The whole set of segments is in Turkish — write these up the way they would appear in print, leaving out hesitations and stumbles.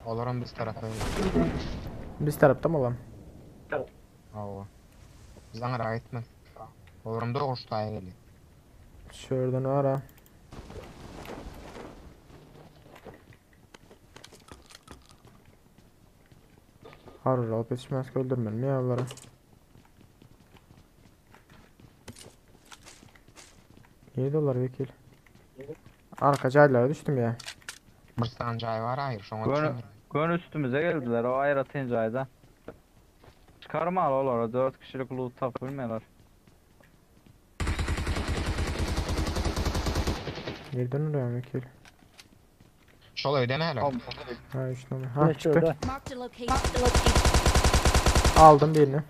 Olurum biz tarafa. Biz tarafta mı olan? Oo. Bizden ara gitmez. Olurum da koştaya geliyor. Şuradan ara. Harır alıp yetişmez ki öldürmem mi yavrulara? $7 vekil. Arka caylara düştüm ya. Bir sancay var hayır şuna düşündüm. Gün üstümüze geldiler o ayrı tencayda. Çıkarma al olar 4 kişilik loot tapabilmeler. Nereden oraya vekil? Şol öyle mi hele? Ha işte onu. Ha çıktı. Marked a location. Marked a location. Aldım birini.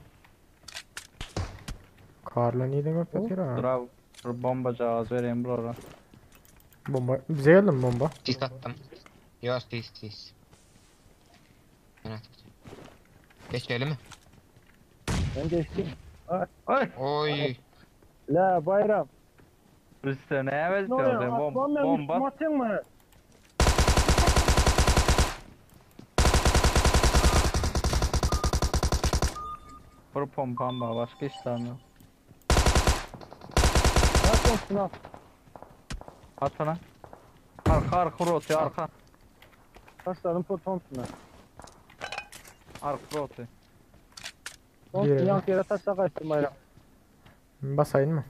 Karla niye de göpetiyor ha? Dur abi. Dur bombacı ağız vereyim buraya. Bomba. Bize geldi mi bomba? Sis attım. Yok sis. Evet. Geçelim mi? Ben geçtim. Ay! Oy. La bayram. Üstüne evet Ne oluyor? diyorum. Aslan ben Bomba. üstüme atayım mı? Vur pompam var başka işlem yok. Nasıl sınav? At lan. Arka roti arka. Taşladım Thompson'a. Arka roti. Thompson Diğeri. yan yere taşla kaçtım bayram. Basayın mı?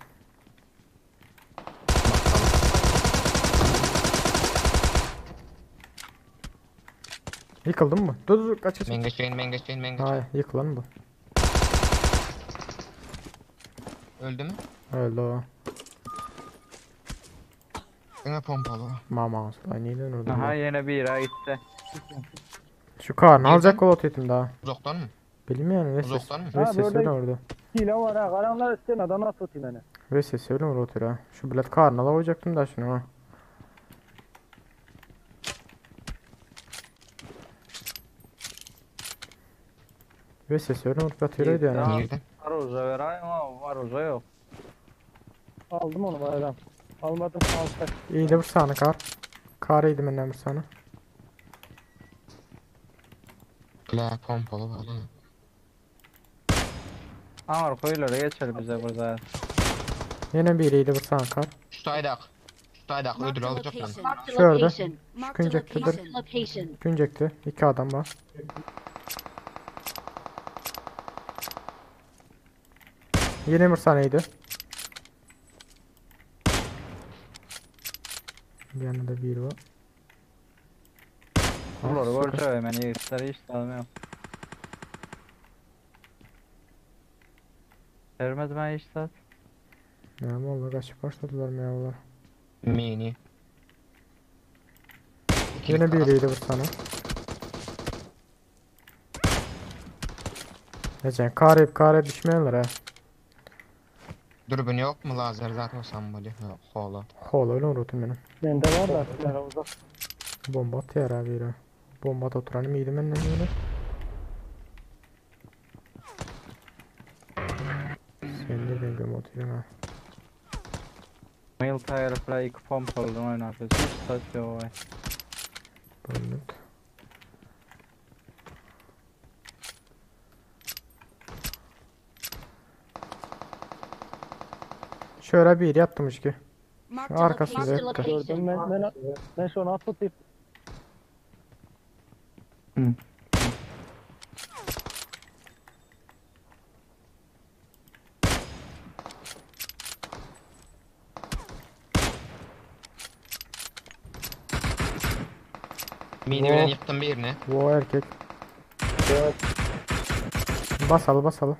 Yıkıldın mı? Dur kaç. Ben geçeyim. Hayır yıkılan bu. Öldü mü? Öldü o. Yine pompalı. Mama asla neyden orada? Aha yine bir yere gitti. Şu karnı Nereden? alacak kol otetim daha. Uzaktan mı? Bilmiyorum ve ses. Uzaktan mı? Ve Ha, ses burada- öyle orada. Hile var ha. Karanlar isteyen adamı atayım beni. Ve ses öyle mi otur ha? Şu bilet karnı alacaktım da şunu ha. Ve ses öyle mi batıyordu yani. Tamam. Nerede? Var uza ver ama var uza yok. Aldım onu bayram. Almadım alsak. İyi de bir saniye kar. Kar iyiydi benden bir saniye. La pompalı var. Ama koyuları geçer bize burada. Yine bir iyiydi bir saniye kar. Tutaydak. Marked Ödül a alacak lan. location. Marked a Şurada. location. Marked a Küncektedir. location. Location. Güncekti. 2 adam var. Yine bir saniyeydi. Bir yanında bir var. Buraları göreceğim yani yiğitleri hiç tanımıyorum. Vermez ben hiç sat. Ya valla kaçıp başladılar mı yavrular. Mini. Yine biriydi bir tane. Geçen kare düşmeyenler ha. Dürbün yok mu lazer zaten o sembolü? Hala. Hol öyle unutum benim. Bende var da silahı uzak. Bomba atıyor abi yine. Bomba at oturanı mıydı benden öyle? Sen de dengem atıyorsun ha. Military play iki pompalıdan oynatıyoruz. Hiç sat yok vay. Bullet. Şöyle bir yaptım ki. Marked Arkasında a yattı. location. Gördüm ben şu an atlatayım. Mini bilen yıktım birini. Bu erkek. Evet. Basalı.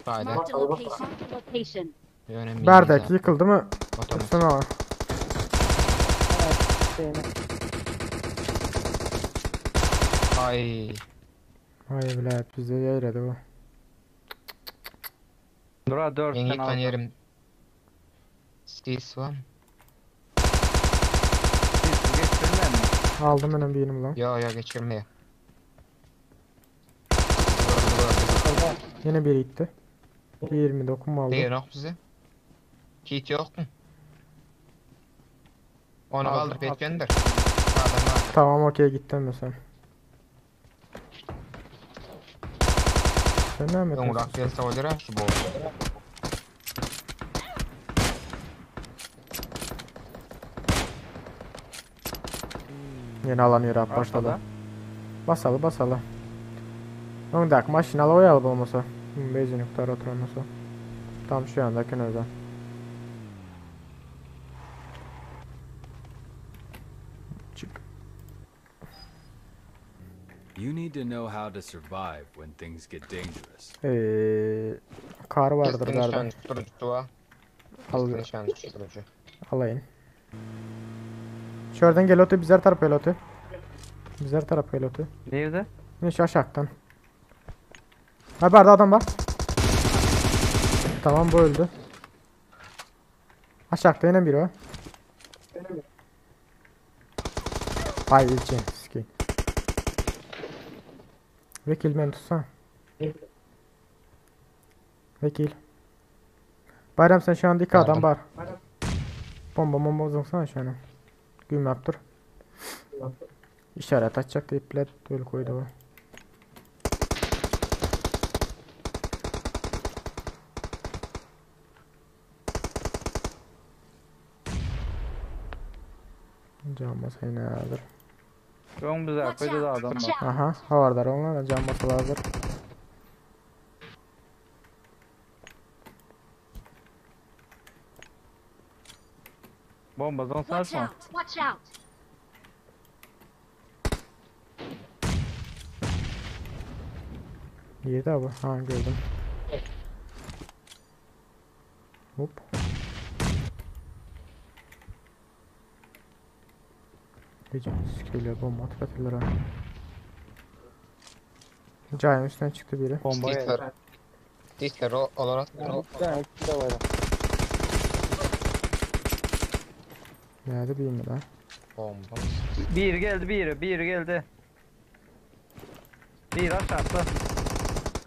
Fayda. Marked a location. Marked a location. Önemli. Berdeki yıkıldı mı? Otomatik. Tutsana var. Şeyini. Ay. Hayır bile bize yayladı bu. Dura 4 En tane yıkan aldım. yerim. Stis var mı? Hiç geçirmem mi? Aldım benim birini lan. Yo geçirmeye. Yine biri gitti. 20 dokunma aldı. Değil yok bize. Kit yok mu? Onu Aldım, kaldırıp aldım. etkendir. Adam var. Tamam okey gittim mesela. Sen ne mi? Öňrak gelse bolýar şu bu. Yeni alan yürü başladı. Arkada. Basalı basalı. Öndeki maşinalı oyalı olmasa. Bezinlikler oturması. Tam şu andaki özel. Çık. You need to know how to survive when things get dangerous. Kar vardır Keskin galiba. nişan tuturucu tuğa. Al, Keskin nişan tuturucu. alayın. Şuradan gel otu bizler taraf pilotu. Bizler taraf pilotu. Nerede? Ne şu aşağıdan. Ha barda adam var. Tamam bu öldü. Aşağıda yine biri var. Hay ilçin. Sikeyim. Vekil beni tutsana. Vekil. Bayram sen şu anda iki adam var. Bomba uzansana şu an. Gün yaptır. İşaret açacak deyip led öyle koydu o. Can masayı ne hazır? Ön bize Watch koydu da out. adam Watch var. out. Aha havardar onlar da can masalı hazır. Bomba zon Watch saçma. out. Watch out. Yedi abi. Ha gördüm. Hop. Hiç sikeyler bomba atlatırlar ha. Cayın üstüne çıktı biri. Bomba geldi. Stisler. Stisler olarak. Yani ikisi de var. Nerede bir mi lan? Bomba. Bir geldi bir geldi. Bir aşağıda.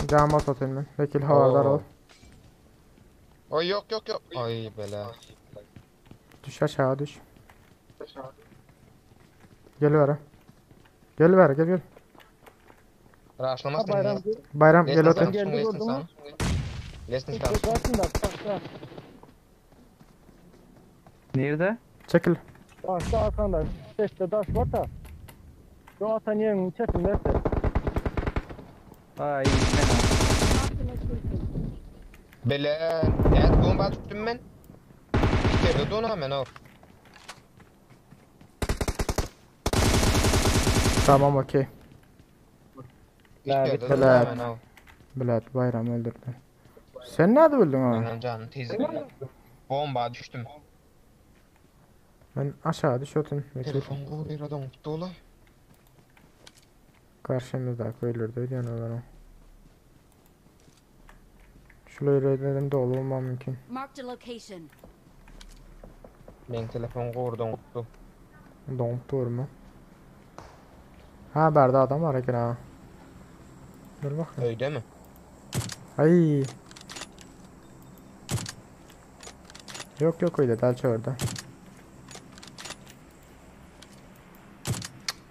Can bas atayım ben. Vekil havardar ol. Oy yok. Ay bela. Düş aşağı düş. Gel ver. Gel. Raşlamaz Bayram mı? Bayram gel Lestin otur. Geldi, Lestin gördün sana. mü? Lestin İşte sana. karşında bak. Nerede? Çekil. Taşta arkanda. Seste taş var da. Şu atan yerin içerisinde. Ay fena. Bela. Evet bomba tuttum ben. İçeride donu hemen al. Tamam okey. İçeride bitti. donu hemen al. Bilal Bayram öldürdü. Sen nerede öldün abi? Benim canım teyze. Bomba düştüm. Ben aşağı düş otun. Vekil. Telefon kovuyor adam tuttu ola. Karşımızda ölürdü yani olarak. Şurayı ödedim de olmam mümkün. Marked a location. Ben telefon kovurdum tuttu. Donk doğru mu? Ha berda adam var ya ha. Dur bakayım. Öyle mi? Ay. Yok öyle delçe orada.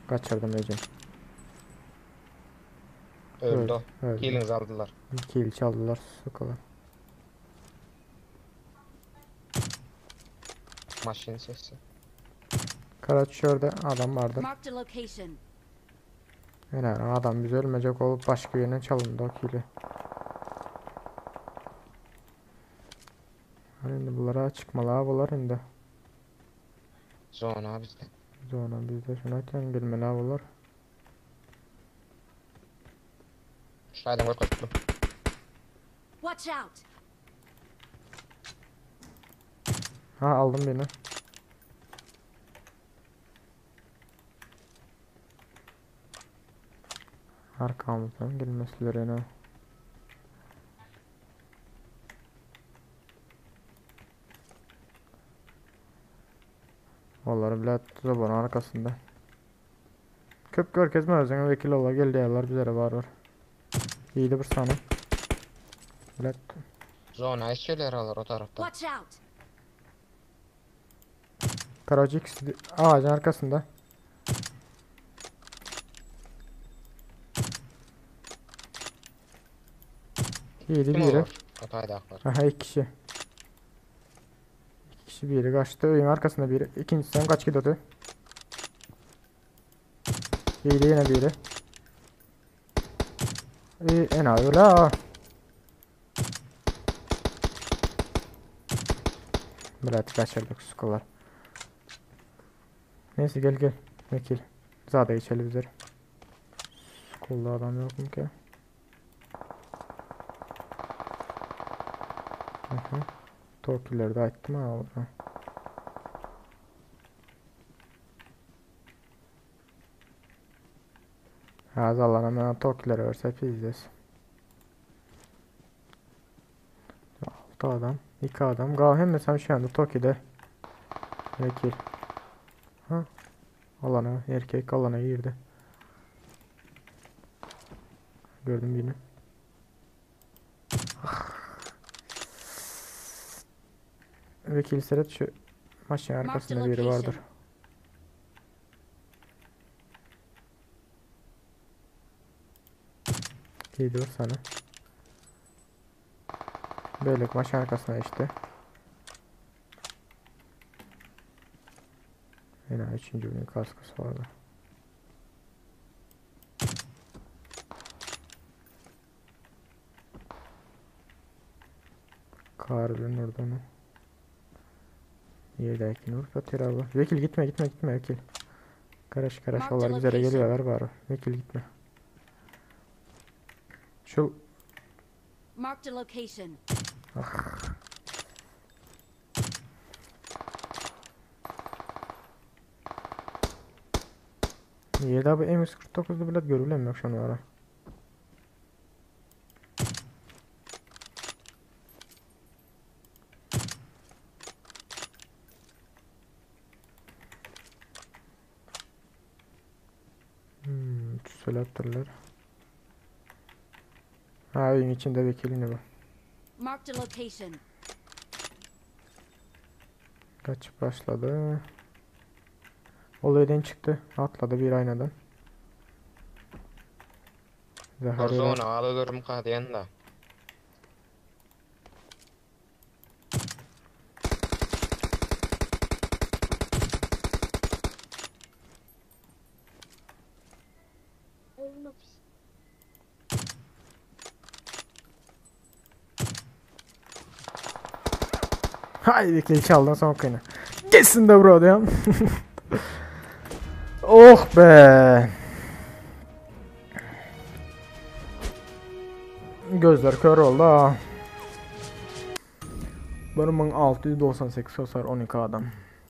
Kaçırdım Ecem. Öldü o. Öldü. Killings aldılar. Kill çaldılar sokalar. Maşin sesi. Karaç orada adam vardı. Marked a location. Yani adam biz ölmeyecek olup başka yerine çalındı o kill'i. Şimdi bunlara çıkmalı bunlar şimdi. Zona bizde. Sonra bizde şuna eten gelmeli bunlar. Şaydan koy tuttu. Watch out. Ha aldım birini. Arkamızdan gelmesilerine. Onları bile zabanın arkasında. Köp görkezme özüne vekil ola gel diyorlar bizlere var. İyiydi bir saniye. Bile Zona işçiler alır o tarafta. Watch out. Karacı ikisi de ağacın arkasında. Yedi Kim biri. olur? Otayda var. Aha 2 kişi. 2 kişi biri kaçtı. Evin arkasında biri. İkincisinden kaç gidiyordu? Yedi yine biri. En ağır la. Bırak kaçırdık skular. Neyse gel. Vekil. Zaten geçelim üzeri. Skulda adam yok mu ki? Torpilleri de açtım ha orada. Allah'ın hemen torpilleri verse pizdes. 6 adam, 2 adam. Gal hem mesela şu anda Toki'de vekil. Ha? Alana, erkek alana girdi. Gördüm birini. Vekil Serhat şu maçın arkasında biri vardır. Gidiyor sana. Böyle maçın arkasına işte. Yine 3. günün kaskısı vardı. Karlın orada mı? Yerdeki nur patır abi. Vekil gitme vekil. Karaş onlar bize de geliyorlar bari. Vekil gitme. Şu Marked a location. Niye daha bu M149'da bile görülemiyor şu an ara. Selektörler. Ha evin içinde vekilini bu. Marked a location. Kaç başladı. Olaydan çıktı. Atladı bir aynadan. Warzone alırım kadiyen da. Haydi vekil çaldın son kıyını. Geçsin de bro diyorum. Oh be. Gözler kör oldu ha. Benim 698 hasar 12 adam.